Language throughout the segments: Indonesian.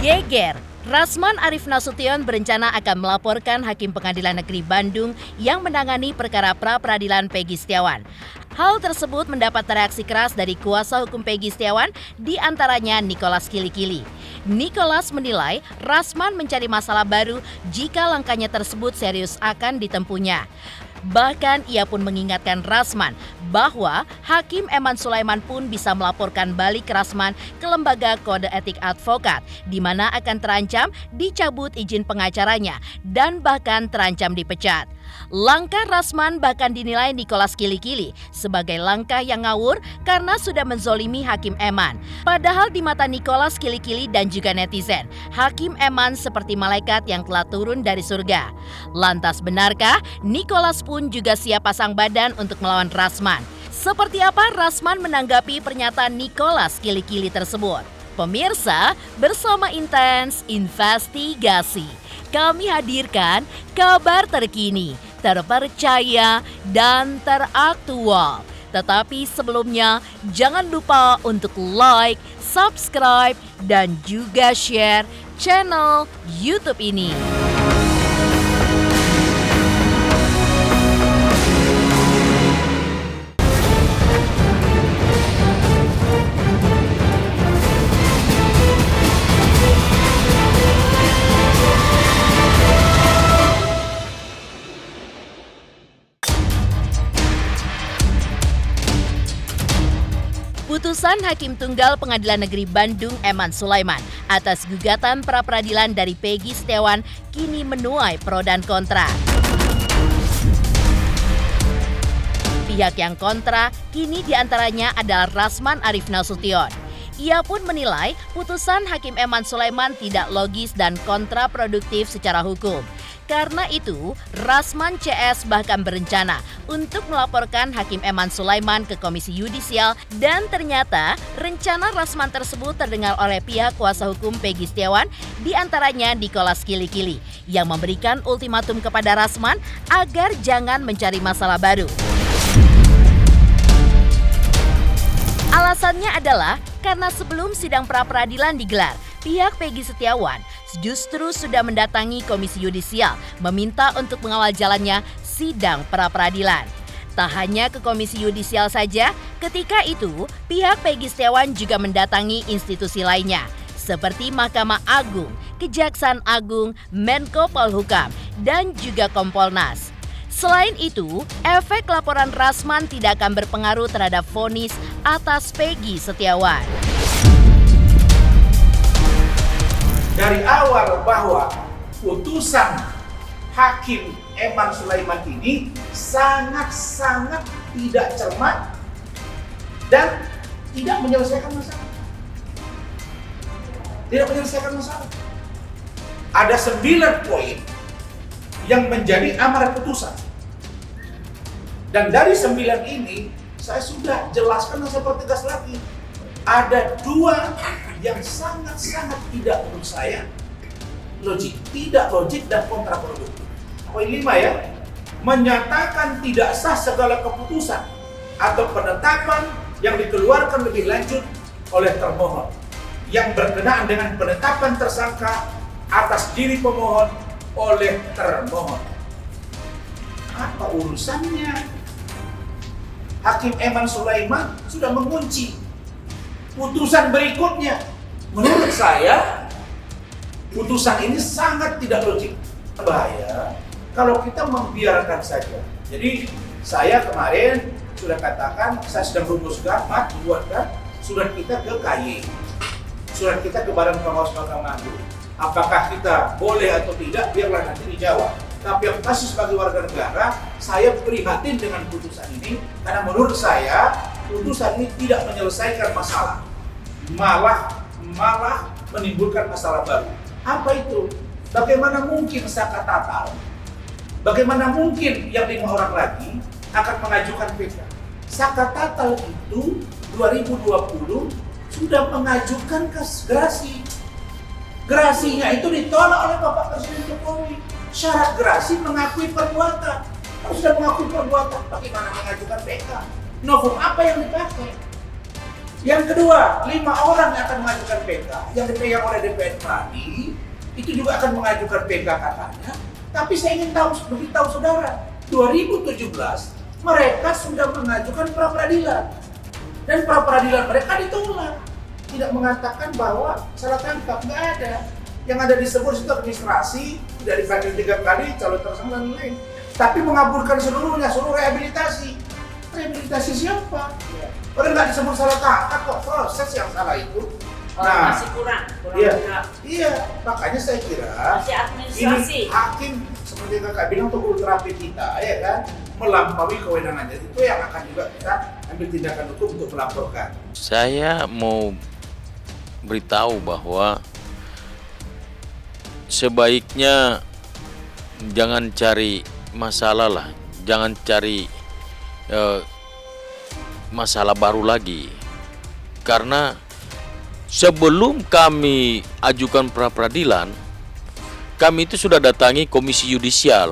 Geger, Rasman Arif Nasution berencana akan melaporkan Hakim Pengadilan Negeri Bandung yang menangani perkara pra-peradilan Peggy Setiawan. Hal tersebut mendapat reaksi keras dari kuasa hukum Peggy Setiawan, di antaranya Nicholas Kilikili. Nicholas menilai Rasman mencari masalah baru jika langkahnya tersebut serius akan ditempuhnya. Bahkan ia pun mengingatkan Rasman bahwa Hakim Eman Sulaiman pun bisa melaporkan balik Rasman ke Lembaga Kode Etik Advokat, di mana akan terancam dicabut izin pengacaranya dan bahkan terancam dipecat. Langkah Rasman bahkan dinilai Nicholas Kilikili sebagai langkah yang ngawur karena sudah menzolimi Hakim Eman. Padahal di mata Nicholas Kilikili dan juga netizen, Hakim Eman seperti malaikat yang telah turun dari surga. Lantas benarkah Nicholas pun juga siap pasang badan untuk melawan Rasman? Seperti apa Rasman menanggapi pernyataan Nicholas Kilikili tersebut? Pemirsa, bersama Intens Investigasi, kami hadirkan kabar terkini, terpercaya, dan teraktual. Tetapi sebelumnya, jangan lupa untuk like, subscribe, dan juga share channel YouTube ini. Putusan Hakim Tunggal Pengadilan Negeri Bandung Eman Sulaiman atas gugatan pra-peradilan dari Peggy Setiawan kini menuai pro dan kontra. Pihak yang kontra kini diantaranya adalah Rasman Arif Nasution. Ia pun menilai putusan Hakim Eman Sulaiman tidak logis dan kontraproduktif secara hukum. Karena itu, Rasman CS bahkan berencana untuk melaporkan Hakim Eman Sulaiman ke Komisi Yudisial dan ternyata rencana Rasman tersebut terdengar oleh pihak kuasa hukum Peggy Setiawan, di antaranya Nicholas Kilikili, yang memberikan ultimatum kepada Rasman agar jangan mencari masalah baru. Alasannya adalah karena sebelum sidang pra-peradilan digelar, pihak Peggy Setiawan justru sudah mendatangi Komisi Yudisial meminta untuk mengawal jalannya sidang pra-peradilan. Tak hanya ke Komisi Yudisial saja, ketika itu pihak Peggy Setiawan juga mendatangi institusi lainnya seperti Mahkamah Agung, Kejaksaan Agung, Menko Polhukam, dan juga Kompolnas. Selain itu, efek laporan Rasman tidak akan berpengaruh terhadap vonis atas Peggy Setiawan. Dari awal bahwa putusan Hakim Eman Sulaiman ini sangat-sangat tidak cermat dan tidak menyelesaikan masalah. Tidak menyelesaikan masalah. Ada 9 poin yang menjadi amar putusan. Dan dari 9 ini, saya sudah jelaskan dan saya pertegas lagi. Ada 2 yang sangat-sangat tidak menurut saya logik. Tidak logik dan kontraproduktif. Poin 5 ya, menyatakan tidak sah segala keputusan atau penetapan yang dikeluarkan lebih lanjut oleh termohon yang berkenaan dengan penetapan tersangka atas diri pemohon oleh termohon. Apa urusannya? Hakim Eman Sulaiman sudah mengunci putusan berikutnya. Menurut saya, putusan ini sangat tidak logik. Bahaya kalau kita membiarkan saja. Jadi saya kemarin sudah katakan, saya sudah rumuskan, membuatkan surat kita ke KY, surat kita ke Badan Pengawas Mahkamah Agung. Apakah kita boleh atau tidak, biarlah nanti dijawab. Tapi yang pasti sebagai warga negara, saya prihatin dengan putusan ini karena menurut saya putusan ini tidak menyelesaikan masalah, malah menimbulkan masalah baru. Apa itu? Bagaimana mungkin Saka Tatal? Bagaimana mungkin yang 5 orang lagi akan mengajukan PK? Saka Tatal itu 2020 sudah mengajukan gerasi. Gerasinya itu ditolak oleh Bapak Presiden Jokowi. Syarat gerasi mengakui perbuatan. Kalau sudah mengakui perbuatan, bagaimana mengajukan PK? Novum apa yang dipakai? Yang kedua, 5 orang yang akan mengajukan PK yang dipegang oleh DPR tadi itu juga akan mengajukan PK katanya. Tapi saya ingin beritahu saudara, 2017 mereka sudah mengajukan pra peradilan dan pra peradilan mereka ditolak. Tidak mengatakan bahwa salah tangkap, nggak ada. Yang ada disebut itu administrasi, tidak dipanggil 3 kali, calon tersangka dan lain. Tapi mengabulkan seluruhnya, seluruh rehabilitasi. Rehabilitasi siapa? Orang nggak disebut salah tangkap kok, proses yang salah itu. Masih kurang Iya, juga. iya, makanya saya kira Masih administrasi. ini hakim seperti kakak bilang untuk ultra kita, ya kan, melampaui kewenangannya. Itu yang akan juga kita ambil tindakan hukum untuk melaporkan. Saya mau beritahu bahwa sebaiknya jangan cari masalah lah, jangan cari masalah baru lagi, karena sebelum kami ajukan pra peradilan, kami itu sudah datangi komisi yudisial,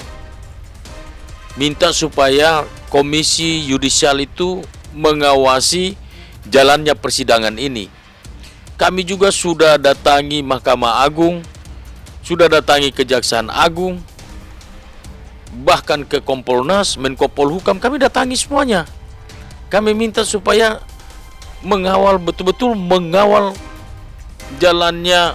minta supaya komisi yudisial itu mengawasi jalannya persidangan ini. Kami juga sudah datangi Mahkamah Agung, sudah datangi Kejaksaan Agung, bahkan ke Kompolnas, Menko Polhukam, kami datangi semuanya. Kami minta supaya mengawal, betul-betul mengawal jalannya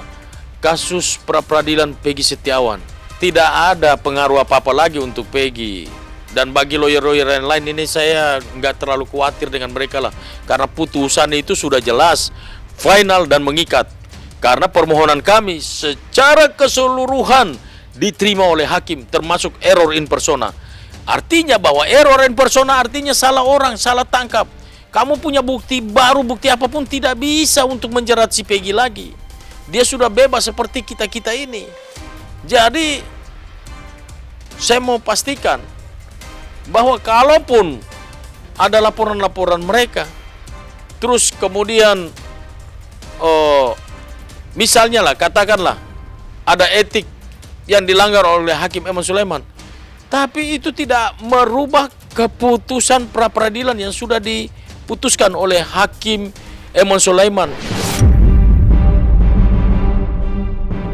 kasus pra peradilan Peggy Setiawan. Tidak ada pengaruh apa-apa lagi untuk Peggy. Dan bagi lawyer-lawyer yang lain ini saya nggak terlalu khawatir dengan mereka lah. Karena putusan itu sudah jelas, final dan mengikat. Karena permohonan kami secara keseluruhan diterima oleh hakim, termasuk error in persona. Artinya bahwa error in persona artinya salah orang, salah tangkap. Kamu punya bukti baru, bukti apapun tidak bisa untuk menjerat si Peggy lagi. Dia sudah bebas seperti kita-kita ini. Jadi saya mau pastikan bahwa kalaupun ada laporan-laporan mereka, terus kemudian misalnya lah, katakanlah ada etik yang dilanggar oleh Hakim Eman Sulaiman, tapi itu tidak merubah keputusan pra peradilan yang sudah diputuskan oleh Hakim Eman Sulaiman.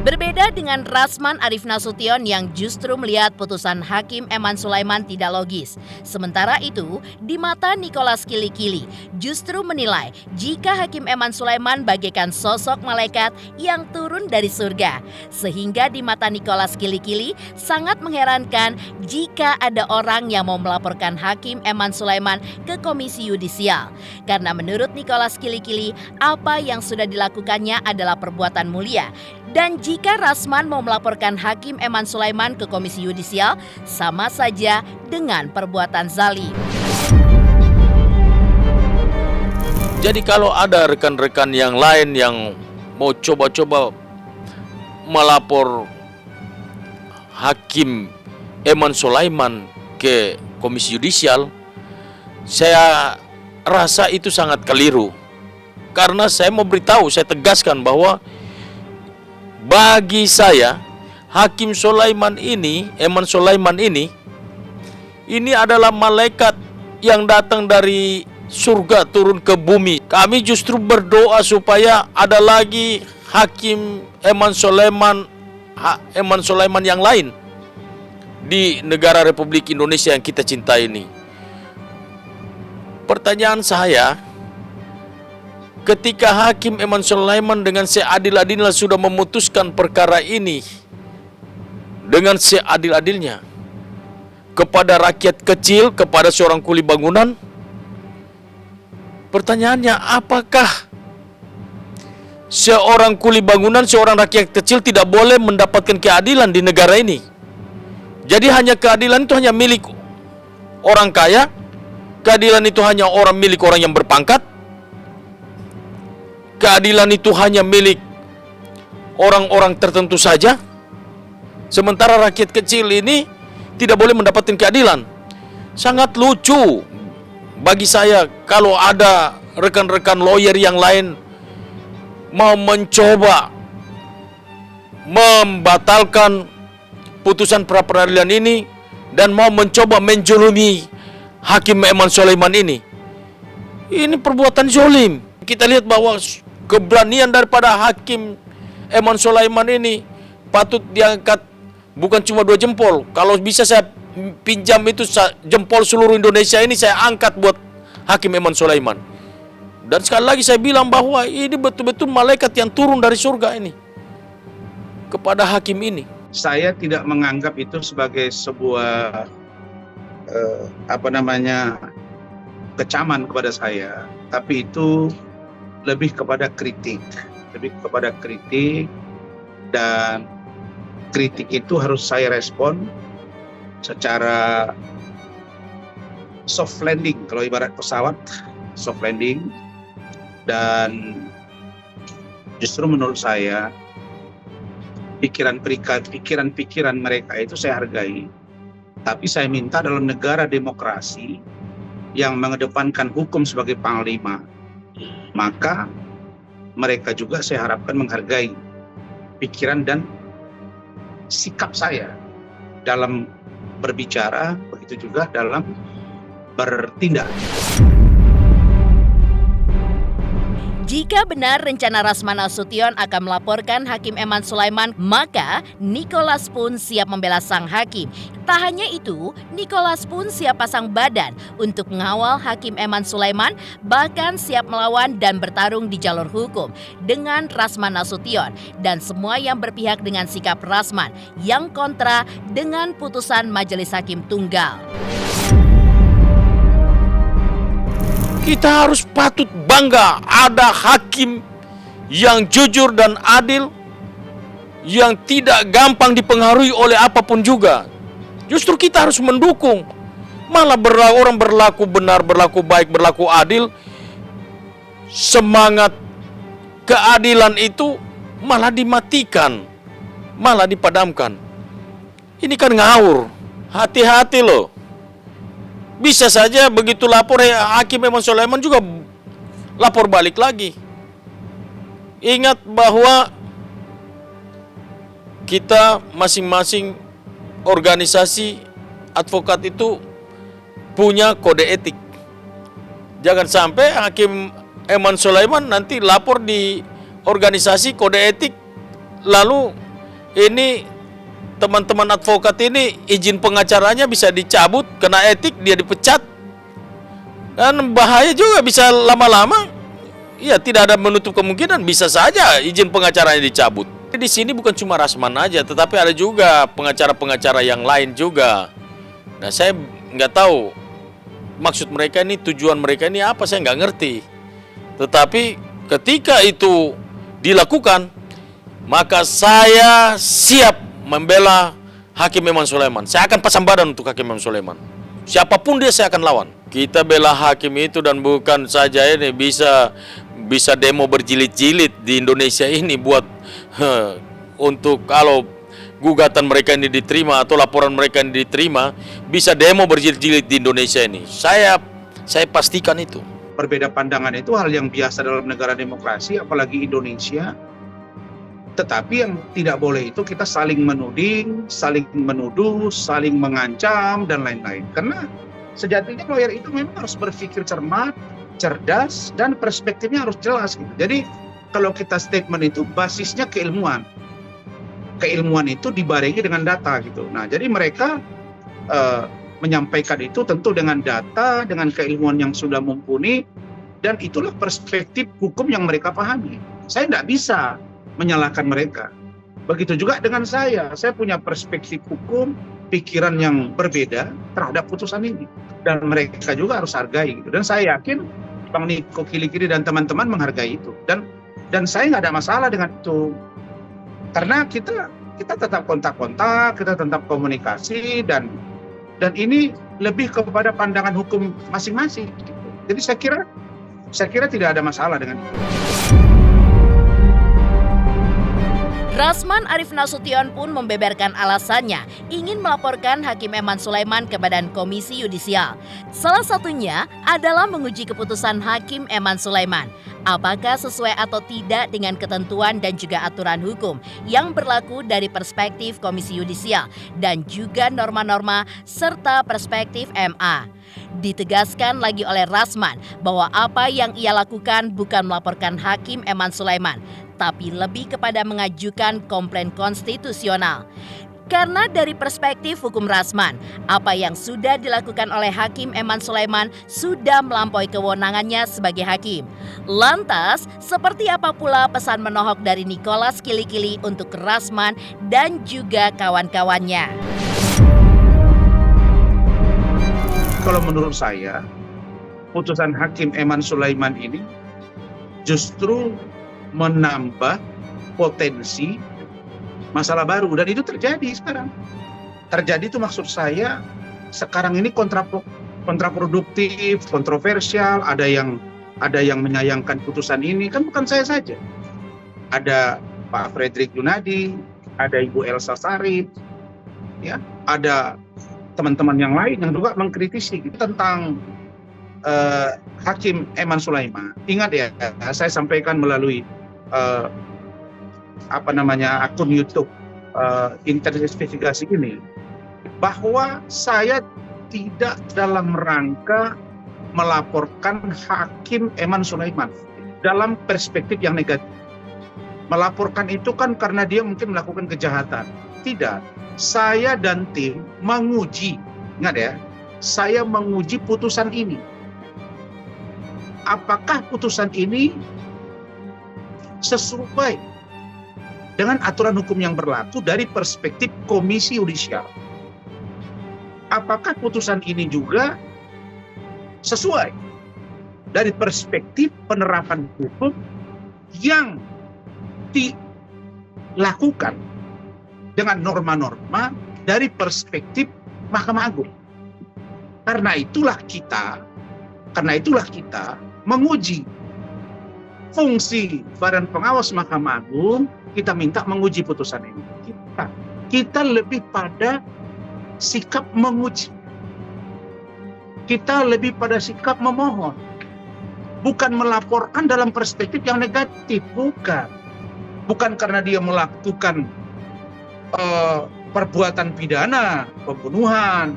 Berbeda dengan Rasman Arif Nasution yang justru melihat putusan Hakim Eman Sulaiman tidak logis. Sementara itu, di mata Nicholas Kilikili justru menilai jika Hakim Eman Sulaiman bagaikan sosok malaikat yang turun dari surga. Sehingga di mata Nicholas Kilikili sangat mengherankan jika ada orang yang mau melaporkan Hakim Eman Sulaiman ke Komisi Yudisial. Karena menurut Nicholas Kilikili, apa yang sudah dilakukannya adalah perbuatan mulia. Dan jika Rasman mau melaporkan Hakim Eman Sulaiman ke Komisi Yudisial, sama saja dengan perbuatan zalim. Jadi kalau ada rekan-rekan yang lain yang mau coba-coba melapor Hakim Eman Sulaiman ke Komisi Yudisial, saya rasa itu sangat keliru. Karena saya mau beritahu, saya tegaskan bahwa bagi saya, Hakim Sulaiman ini, Eman Sulaiman ini adalah malaikat yang datang dari surga turun ke bumi. Kami justru berdoa supaya ada lagi Hakim Eman Sulaiman yang lain di negara Republik Indonesia yang kita cintai ini. Pertanyaan saya, ketika Hakim Eman Sulaiman dengan seadil-adilnya sudah memutuskan perkara ini dengan seadil-adilnya kepada rakyat kecil, kepada seorang kuli bangunan, pertanyaannya, apakah seorang kuli bangunan, seorang rakyat kecil tidak boleh mendapatkan keadilan di negara ini? Jadi hanya keadilan itu hanya milik orang kaya, keadilan itu hanya milik orang yang berpangkat, keadilan itu hanya milik orang-orang tertentu saja, sementara rakyat kecil ini tidak boleh mendapatkan keadilan. Sangat lucu bagi saya kalau ada rekan-rekan lawyer yang lain mau mencoba membatalkan putusan pra peradilan ini dan mau mencoba menjolimi Hakim Eman Sulaiman ini. Ini perbuatan zolim. kita lihat bahwa keberanian daripada Hakim Eman Sulaiman ini patut diangkat bukan cuma 2 jempol. Kalau bisa saya pinjam itu jempol seluruh Indonesia ini saya angkat buat Hakim Eman Sulaiman. Dan sekali lagi saya bilang bahwa ini betul-betul malaikat yang turun dari surga ini kepada hakim ini. Saya tidak menganggap itu sebagai sebuah kecaman kepada saya, tapi itu lebih kepada kritik, dan kritik itu harus saya respon secara soft landing, kalau ibarat pesawat soft landing. Dan justru menurut saya pikiran mereka itu saya hargai, tapi saya minta dalam negara demokrasi yang mengedepankan hukum sebagai panglima, maka mereka juga saya harapkan menghargai pikiran dan sikap saya dalam berbicara, begitu juga dalam bertindak. Jika benar rencana Rasman Nasution akan melaporkan Hakim Eman Sulaiman, maka Nicholas pun siap membela sang hakim. Tak hanya itu, Nicholas pun siap pasang badan untuk mengawal Hakim Eman Sulaiman, bahkan siap melawan dan bertarung di jalur hukum dengan Rasman Nasution dan semua yang berpihak dengan sikap Rasman yang kontra dengan putusan Majelis Hakim Tunggal. Kita harus patut bangga ada hakim yang jujur dan adil, yang tidak gampang dipengaruhi oleh apapun juga. Justru kita harus mendukung. Malah orang berlaku benar, berlaku baik, berlaku adil, semangat keadilan itu malah dimatikan, malah dipadamkan. Ini kan ngawur. Hati-hati loh. Bisa saja begitu lapor Hakim Eman Sulaiman juga lapor balik lagi. Ingat bahwa kita masing-masing organisasi advokat itu punya kode etik. Jangan sampai Hakim Eman Sulaiman nanti lapor di organisasi kode etik, lalu ini teman-teman advokat ini izin pengacaranya bisa dicabut, kena etik, dia dipecat. Dan bahaya juga, bisa lama-lama ya tidak ada menutup kemungkinan bisa saja izin pengacaranya dicabut. Di sini bukan cuma Rasman aja, tetapi ada juga pengacara-pengacara yang lain juga. Nah, saya nggak tahu maksud mereka ini, tujuan mereka ini apa, saya nggak ngerti. Tetapi ketika itu dilakukan, maka saya siap membela Hakim Eman Sulaiman. Saya akan pasang badan untuk Hakim Eman Sulaiman. Siapapun dia saya akan lawan. Kita bela hakim itu, dan bukan saja ini bisa demo berjilid-jilid di Indonesia ini buat untuk kalau gugatan mereka ini diterima atau laporan mereka ini diterima, bisa demo berjilid-jilid di Indonesia ini. Saya pastikan itu. Berbeda pandangan itu hal yang biasa dalam negara demokrasi, apalagi Indonesia. Tetapi yang tidak boleh itu kita saling menuding, saling menuduh, saling mengancam, dan lain-lain. Karena sejatinya lawyer itu memang harus berpikir cermat, cerdas, dan perspektifnya harus jelas. Gitu. Jadi kalau kita statement itu basisnya keilmuan. Keilmuan itu dibarengi dengan data gitu. Nah, jadi mereka menyampaikan itu tentu dengan data, dengan keilmuan yang sudah mumpuni, dan itulah perspektif hukum yang mereka pahami. Saya tidak bisa menyalahkan mereka. Begitu juga dengan saya punya perspektif hukum, pikiran yang berbeda terhadap putusan ini, dan mereka juga harus hargai gitu. Dan saya yakin Bang Niko Kilikiri dan teman-teman menghargai itu, dan saya nggak ada masalah dengan itu, karena kita tetap kontak-kontak, kita tetap komunikasi, dan ini lebih kepada pandangan hukum masing-masing gitu. Jadi saya kira tidak ada masalah dengan itu. Rasman Arif Nasution pun membeberkan alasannya ingin melaporkan Hakim Eman Sulaiman ke Badan Komisi Yudisial. Salah satunya adalah menguji keputusan Hakim Eman Sulaiman. Apakah sesuai atau tidak dengan ketentuan dan juga aturan hukum yang berlaku dari perspektif Komisi Yudisial dan juga norma-norma serta perspektif MA. Ditegaskan lagi oleh Rasman bahwa apa yang ia lakukan bukan melaporkan Hakim Eman Sulaiman, tapi lebih kepada mengajukan komplain konstitusional. Karena dari perspektif hukum Rasman, apa yang sudah dilakukan oleh Hakim Eman Sulaiman sudah melampaui kewenangannya sebagai hakim. Lantas, seperti apa pula pesan menohok dari Nicholas Kilikili untuk Rasman dan juga kawan-kawannya? Kalau menurut saya, putusan Hakim Eman Sulaiman ini justru menambah potensi masalah baru, dan itu terjadi sekarang. Terjadi itu maksud saya sekarang ini kontraproduktif, kontroversial. Ada yang menyayangkan putusan ini, kan bukan saya saja. Ada Pak Fredrik Yunadi, ada Ibu Elsa Sarip, ya, ada teman-teman yang lain yang juga mengkritisi tentang Hakim Eman Sulaiman. Ingat ya, saya sampaikan melalui akun YouTube investigasi ini, bahwa saya tidak dalam rangka melaporkan Hakim Eman Sulaiman dalam perspektif yang negatif. Melaporkan itu kan karena dia mungkin melakukan kejahatan. Tidak. Saya dan tim menguji, ingat ya, saya menguji putusan ini. Apakah putusan ini sesuai dengan aturan hukum yang berlaku dari perspektif Komisi Yudisial? Apakah putusan ini juga sesuai dari perspektif penerapan hukum yang dilakukan dengan norma-norma dari perspektif Mahkamah Agung? Karena itulah kita menguji fungsi Badan Pengawas Mahkamah Agung. Kita minta menguji putusan ini. Kita lebih pada sikap menguji. Kita lebih pada sikap memohon. Bukan melaporkan dalam perspektif yang negatif, bukan. Bukan karena dia melakukan perbuatan pidana, pembunuhan,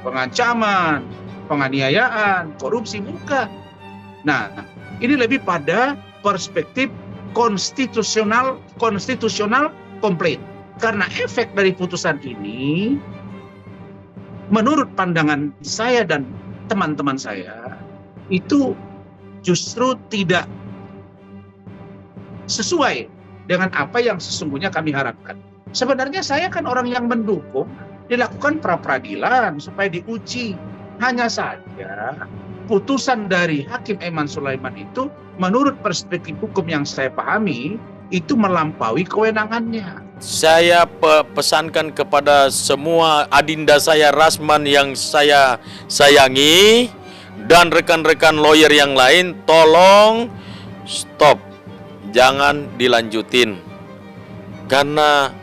pengancaman, penganiayaan, korupsi, bukan. Nah, ini lebih pada perspektif konstitusional komplain. Karena efek dari putusan ini, menurut pandangan saya dan teman-teman saya, itu justru tidak sesuai dengan apa yang sesungguhnya kami harapkan. Sebenarnya saya kan orang yang mendukung dilakukan pra-peradilan supaya diuji. Hanya saja putusan dari Hakim Eman Sulaiman itu menurut perspektif hukum yang saya pahami itu melampaui kewenangannya. Saya pesankan kepada semua adinda saya Rasman yang saya sayangi dan rekan-rekan lawyer yang lain, tolong stop, jangan dilanjutin. Karena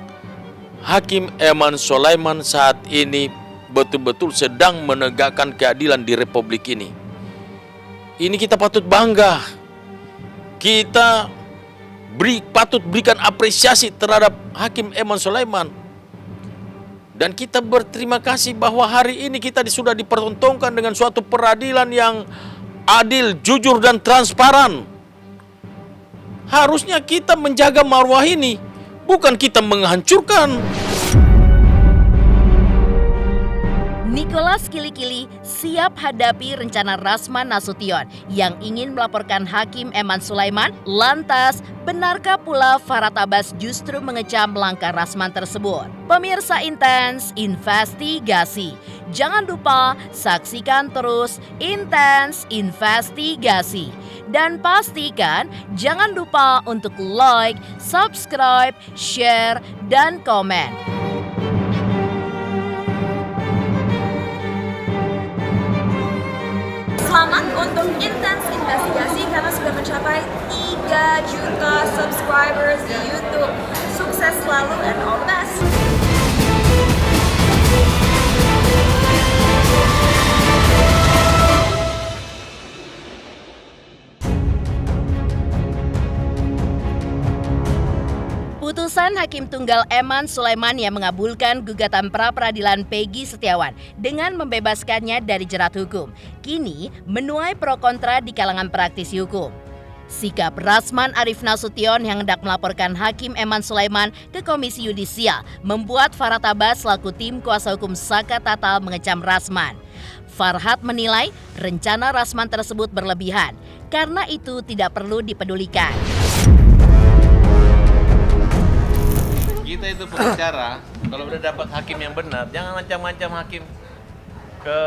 Hakim Eman Sulaiman saat ini betul-betul sedang menegakkan keadilan di Republik ini. Ini kita patut bangga. Kita patut berikan apresiasi terhadap Hakim Eman Sulaiman. Dan kita berterima kasih bahwa hari ini kita sudah dipertontonkan dengan suatu peradilan yang adil, jujur, dan transparan. Harusnya kita menjaga marwah ini, bukan kita menghancurkan. Nicholas Kilikili siap hadapi rencana Rasman Nasution yang ingin melaporkan Hakim Eman Sulaiman. Lantas, benarkah pula Farhad Abbas justru mengecam langkah Rasman tersebut? Pemirsa Intens Investigasi, jangan lupa saksikan terus Intens Investigasi. Dan pastikan jangan lupa untuk like, subscribe, share, dan komen. Selamat untuk Intens Investigasi karena sudah mencapai 3 juta subscribers di YouTube. Sukses selalu and all the best. Putusan Hakim Tunggal Eman Sulaiman yang mengabulkan gugatan pra-peradilan Peggy Setiawan dengan membebaskannya dari jerat hukum, kini menuai pro kontra di kalangan praktisi hukum. Sikap Rasman Arif Nasution yang hendak melaporkan Hakim Eman Sulaiman ke Komisi Yudisial membuat Farhad Abbas selaku tim kuasa hukum Saka Tatal mengecam Rasman. Farhad menilai rencana Rasman tersebut berlebihan, karena itu tidak perlu dipedulikan. Kita itu pengacara, kalau udah dapat hakim yang benar, jangan macam-macam hakim ke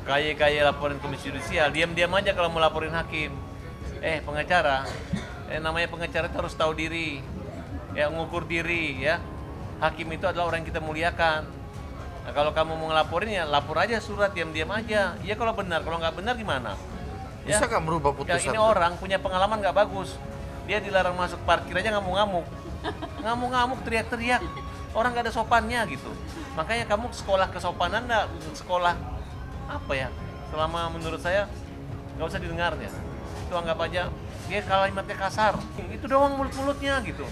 kaya laporin Komisi Yudisial, diam-diam aja kalau mau laporin hakim. Pengacara, namanya pengacara itu harus tahu diri, ngukur diri, ya. Hakim itu adalah orang yang kita muliakan. Nah, kalau kamu mau ngelaporin ya lapor aja surat, diam-diam aja. Ya kalau benar, kalau nggak benar gimana? Ya? Bisa nggak merubah putusan? Ini orang punya pengalaman nggak bagus, dia dilarang masuk parkir aja ngamuk-ngamuk, teriak-teriak, orang nggak ada sopannya gitu. Makanya kamu sekolah kesopanan nggak, sekolah apa ya? Selama menurut saya nggak usah didengarnya. Itu anggap aja dia kalimatnya kasar, itu doang mulut-mulutnya gitu.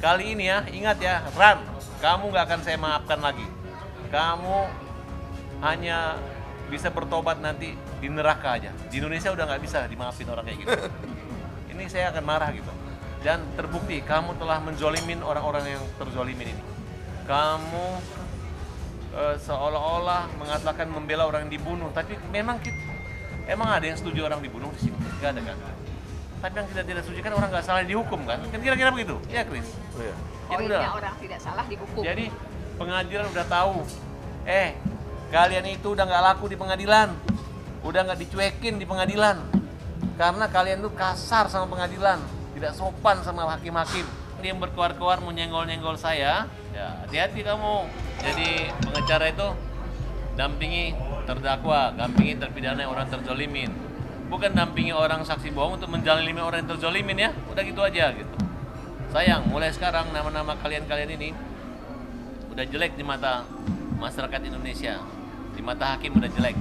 Kali ini ya, ingat ya, Ran, kamu nggak akan saya maafkan lagi. Kamu hanya bisa bertobat nanti di neraka aja. Di Indonesia udah nggak bisa dimaafin orang kayak gitu. Ini saya akan marah gitu. Dan terbukti kamu telah menzolimin orang-orang yang terzolimin ini. Kamu seolah-olah mengatakan membela orang yang dibunuh, tapi emang ada yang setuju orang dibunuh di sini? Gak ada kan? Tapi yang kita tidak setuju kan orang nggak salah dihukum kan? Kan kira-kira begitu, ya Chris? Oh, iya. Poinnya orang tidak salah dihukum. Jadi pengadilan udah tahu, kalian itu udah nggak laku di pengadilan, udah nggak dicuekin di pengadilan, karena kalian tuh kasar sama pengadilan, tidak sopan sama hakim-hakim. Dia yang berkuar-kuar mau nyenggol-nyenggol saya, ya hati-hati kamu. Jadi pengacara itu dampingi terdakwa, dampingi terpidana yang orang terzolimin, bukan dampingi orang saksi bohong untuk menzalimi orang yang terzolimin, ya. Udah gitu aja gitu. Sayang, mulai sekarang nama-nama kalian ini udah jelek di mata masyarakat Indonesia, di mata hakim udah jelek.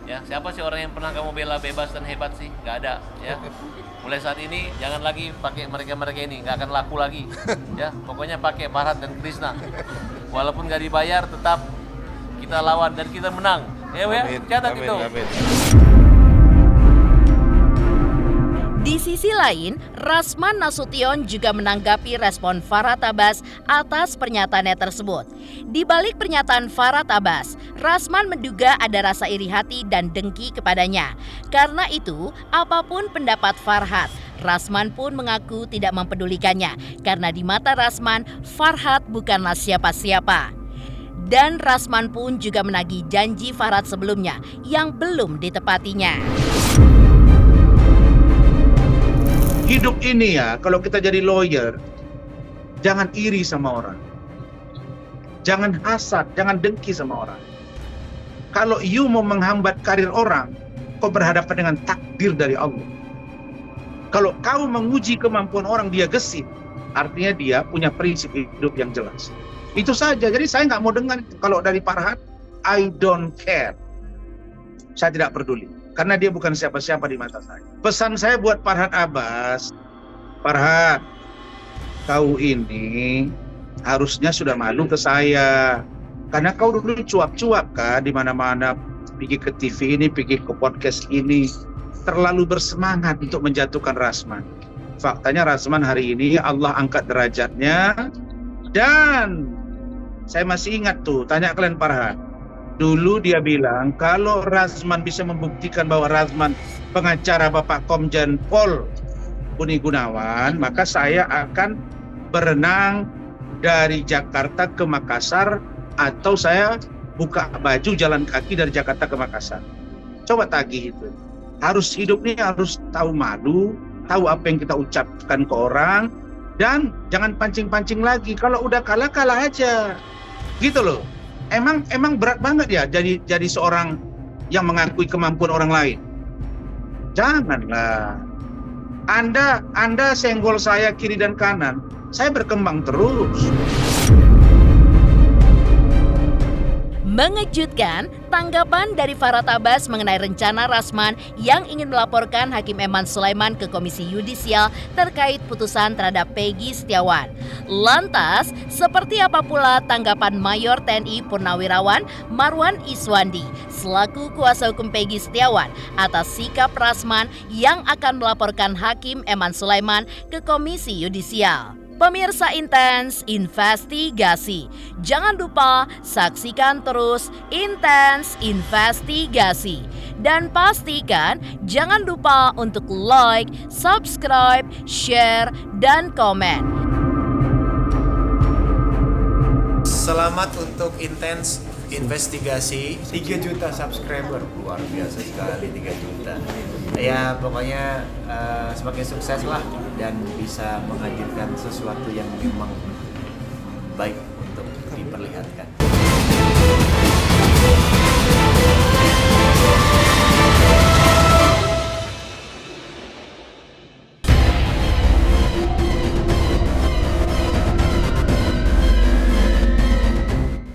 Ya, siapa sih orang yang pernah kamu bela bebas dan hebat sih? Gak ada, ya. Mulai saat ini jangan lagi pakai mereka ini, nggak akan laku lagi. Ya, pokoknya pakai Farhad dan Krishna. Walaupun nggak dibayar, tetap kita lawan dan kita menang. Ya, catat itu. Amin. Di sisi lain, Rasman Nasution juga menanggapi respon Farhad Abbas atas pernyataannya tersebut. Di balik pernyataan Farhad Abbas, Rasman menduga ada rasa iri hati dan dengki kepadanya. Karena itu, apapun pendapat Farhad, Rasman pun mengaku tidak mempedulikannya. Karena di mata Rasman, Farhad bukanlah siapa-siapa. Dan Rasman pun juga menagih janji Farhad sebelumnya yang belum ditepatinya. Hidup ini ya, kalau kita jadi lawyer, jangan iri sama orang. Jangan hasad, jangan dengki sama orang. Kalau you mau menghambat karir orang, kau berhadapan dengan takdir dari Allah. Kalau kau menguji kemampuan orang, dia gesit, artinya dia punya prinsip hidup yang jelas. Itu saja, jadi saya nggak mau dengar kalau dari Farhad, I don't care. Saya tidak peduli. Karena dia bukan siapa-siapa di mata saya. Pesan saya buat Farhad Abbas, Farhad, kau ini harusnya sudah malu ke saya. Karena kau dulu cuap-cuap kan di mana-mana, pergi ke TV ini, pergi ke podcast ini, terlalu bersemangat untuk menjatuhkan Rasman. Faktanya Rasman hari ini Allah angkat derajatnya, dan saya masih ingat tuh, tanya kalian Farhad. Dulu dia bilang, kalau Rasman bisa membuktikan bahwa Rasman pengacara Bapak Komjen Pol Buni Gunawan, maka saya akan berenang dari Jakarta ke Makassar, atau saya buka baju jalan kaki dari Jakarta ke Makassar. Coba tagih itu. Harus hidupnya harus tahu malu, tahu apa yang kita ucapkan ke orang, dan jangan pancing-pancing lagi. Kalau udah kalah aja. Gitu loh. Emang berat banget ya jadi seorang yang mengakui kemampuan orang lain. Janganlah. Anda senggol saya kiri dan kanan, saya berkembang terus. Mengejutkan, tanggapan dari Farhad Abbas mengenai rencana Rasman yang ingin melaporkan Hakim Eman Sulaiman ke Komisi Yudisial terkait putusan terhadap Peggy Setiawan. Lantas, seperti apa pula tanggapan Mayor TNI Purnawirawan Marwan Iswandi selaku kuasa hukum Peggy Setiawan atas sikap Rasman yang akan melaporkan Hakim Eman Sulaiman ke Komisi Yudisial? Pemirsa Intens Investigasi, jangan lupa saksikan terus Intens Investigasi. Dan pastikan jangan lupa untuk like, subscribe, share, dan komen. Selamat untuk Intens Investigasi 3 juta subscriber, luar biasa sekali 3 juta. Ya pokoknya semakin sukses lah dan bisa menghadirkan sesuatu yang memang baik untuk diperlihatkan.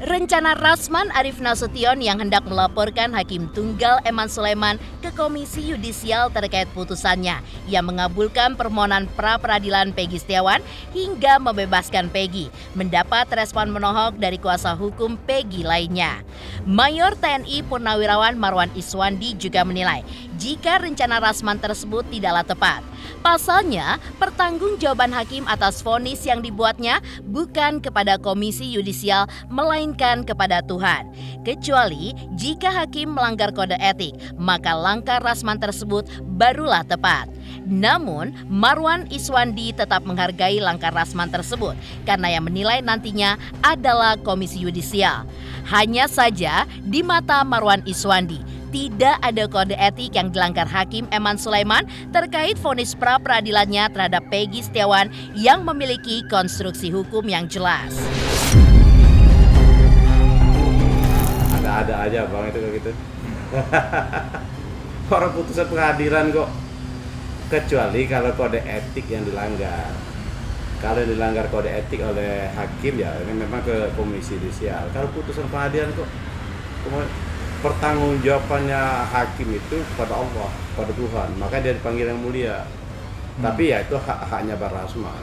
Rencana Rasman Arif Nasution yang hendak melaporkan Hakim Tunggal Eman Sulaiman ke Komisi Yudisial terkait putusannya yang mengabulkan permohonan pra-peradilan Peggy Setiawan hingga membebaskan Peggy mendapat respon menohok dari kuasa hukum Peggy lainnya. Mayor TNI Purnawirawan Marwan Iswandi juga menilai jika rencana Rasman tersebut tidaklah tepat. Pasalnya, pertanggungjawaban hakim atas vonis yang dibuatnya bukan kepada Komisi Yudisial melainkan kepada Tuhan. Kecuali jika hakim melanggar kode etik, maka langkah Rasman tersebut barulah tepat. Namun, Marwan Iswandi tetap menghargai langkah Rasman tersebut karena yang menilai nantinya adalah Komisi Yudisial. Hanya saja di mata Marwan Iswandi, tidak ada kode etik yang dilanggar Hakim Eman Sulaiman terkait vonis pra-peradilannya terhadap Peggy Setiawan yang memiliki konstruksi hukum yang jelas. Ada aja bang itu kayak gitu. Orang putusan pengadilan kok, kecuali kalau kode etik yang dilanggar. Kalau dilanggar kode etik oleh hakim ya ini memang ke Komisi Yudisial. Kalau putusan pengadilan kok pertanggungjawabannya hakim itu pada Allah, pada Tuhan, maka dia dipanggil yang mulia. Tapi ya itu haknya Pak Rasman.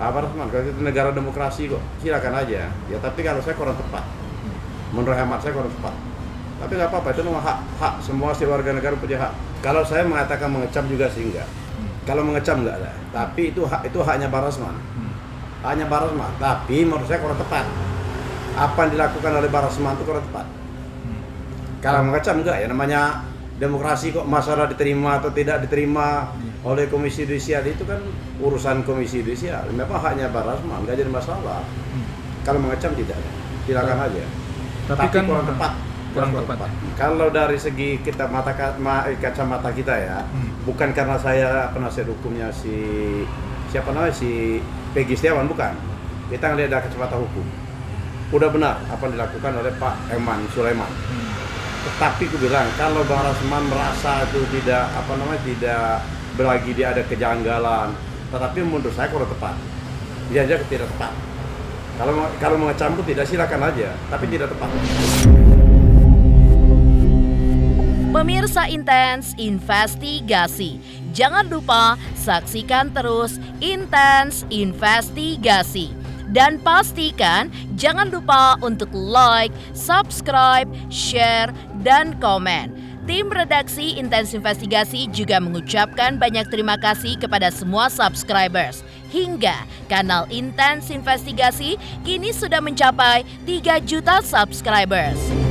Pak Rasman, kalau itu negara demokrasi kok, silakan aja. Ya tapi kalau saya kurang tepat, menurut hemat saya kurang tepat. Tapi nggak apa-apa, itu memang hak semua si warga negara punya hak. Kalau saya mengatakan mengecam juga sih enggak. Kalau mengecam enggak ada. Tapi itu haknya Pak Rasman. Haknya Pak Rasman. Tapi menurut saya kurang tepat. Apa yang dilakukan oleh Pak Rasman itu kurang tepat. Kalau mengecam enggak ya, namanya demokrasi kok, masalah diterima atau tidak diterima oleh Komisi Yudisial itu kan urusan Komisi Yudisial. Memang haknya Pak Rasman, enggak jadi masalah. Kalau mengecam tidak, silakan aja. Tapi kan kurang tepat. Kalau dari segi kita kacamata kita ya, bukan karena saya penasihat hukumnya si Peggy Setiawan, bukan. Kita ngelihat dari kacamata hukum. Udah benar apa yang dilakukan oleh Pak Eman Sulaiman. Tetapi aku bilang kalau Bang Rasman merasa itu tidak berlagi dia ada kejanggalan, tetapi menurut saya kurang tepat. Dia aja tidak tepat. Kalau mengecam itu tidak, silakan aja, tapi tidak tepat. Pemirsa Intens Investigasi, jangan lupa saksikan terus Intens Investigasi. Dan pastikan jangan lupa untuk like, subscribe, share, dan komen. Tim redaksi Intens Investigasi juga mengucapkan banyak terima kasih kepada semua subscribers. Hingga kanal Intens Investigasi kini sudah mencapai 3 juta subscribers.